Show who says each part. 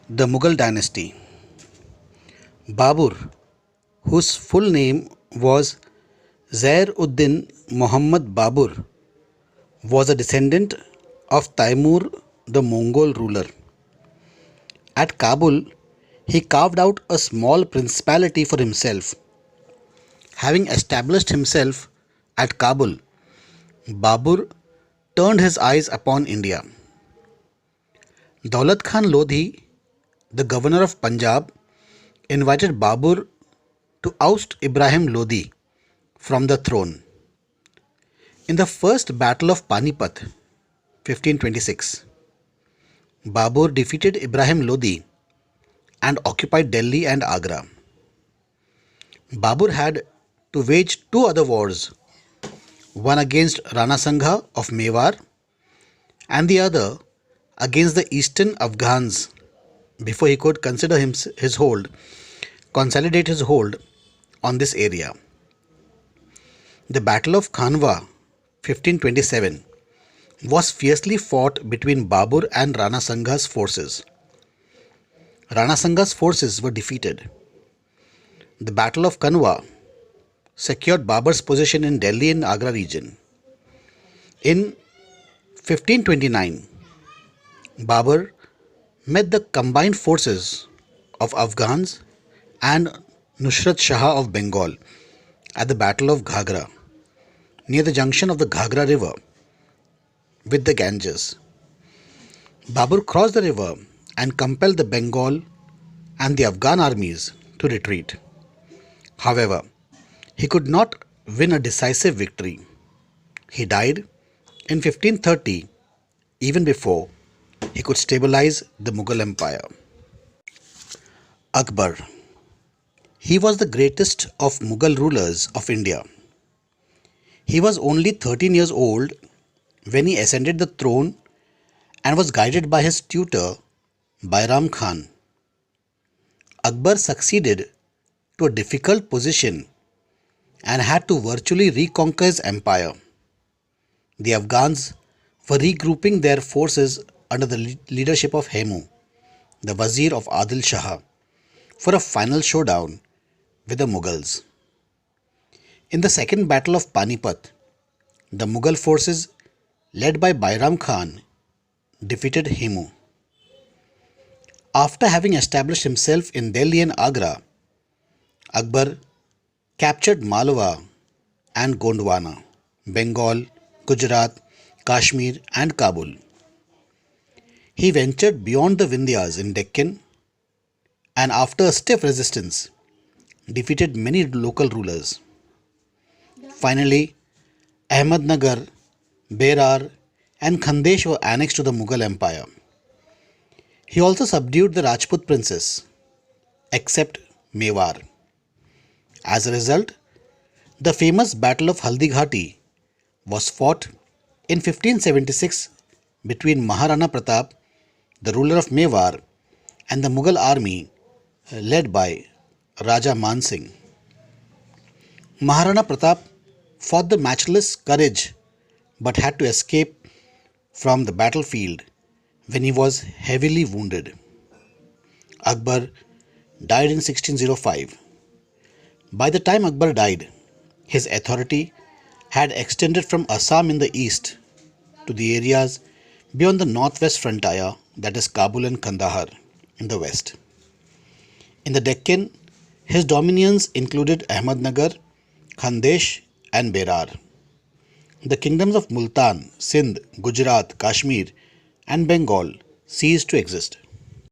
Speaker 1: The Mughal dynasty. Babur, whose full name was Zair-ud-Din Muhammad Babur, was a descendant of Taimur, the Mongol ruler. At Kabul, he carved out a small principality for himself. Having established himself at Kabul, Babur turned his eyes upon India. Daulat Khan Lodhi, the governor of Punjab, invited Babur to oust Ibrahim Lodi from the throne. In the first battle of Panipat, 1526, Babur defeated Ibrahim Lodi and occupied Delhi and Agra. Babur had to wage two other wars, one against Rana Sangha of Mewar and the other against the eastern Afghans before he could consolidate his hold on this area. The Battle of Khanwa, 1527, was fiercely fought between Babur and Rana Sangha's forces. Rana Sangha's forces were defeated. The Battle of Kanwa secured Babur's position in Delhi and Agra region. In 1529, Babur met the combined forces of Afghans and Nusrat Shah of Bengal at the Battle of Ghagra, near the junction of the Ghagra river with the Ganges. Babur crossed the river and compelled the Bengal and the Afghan armies to retreat. However, he could not win a decisive victory. He died in 1530, even before he could stabilize the Mughal Empire. Akbar. He was the greatest of Mughal rulers of India. He was only 13 years old when he ascended the throne and was guided by his tutor Bairam Khan. Akbar succeeded to a difficult position and had to virtually reconquer his empire. The Afghans were regrouping their forces under the leadership of Hemu, the Wazir of Adil Shah, for a final showdown with the Mughals. In the second battle of Panipat, the Mughal forces led by Bairam Khan defeated Hemu. After having established himself in Delhi and Agra, Akbar captured Malwa and Gondwana, Bengal, Gujarat, Kashmir and Kabul. He ventured beyond the Vindhyas in Deccan and after a stiff resistance defeated many local rulers. Finally, Ahmednagar, Berar and Khandesh were annexed to the Mughal Empire. He also subdued the Rajput princes, except Mewar. As a result, the famous Battle of Haldighati was fought in 1576 between Maharana Pratap, the ruler of Mewar, and the Mughal army led by Raja Man Singh. Maharana Pratap fought the matchless courage but had to escape from the battlefield when he was heavily wounded. Akbar died in 1605. By the time Akbar died, his authority had extended from Assam in the east to the areas beyond the northwest frontier, that is Kabul and Kandahar, in the west. In the Deccan, his dominions included Ahmednagar, Khandesh, and Berar. The kingdoms of Multan, Sindh, Gujarat, Kashmir, and Bengal ceased to exist.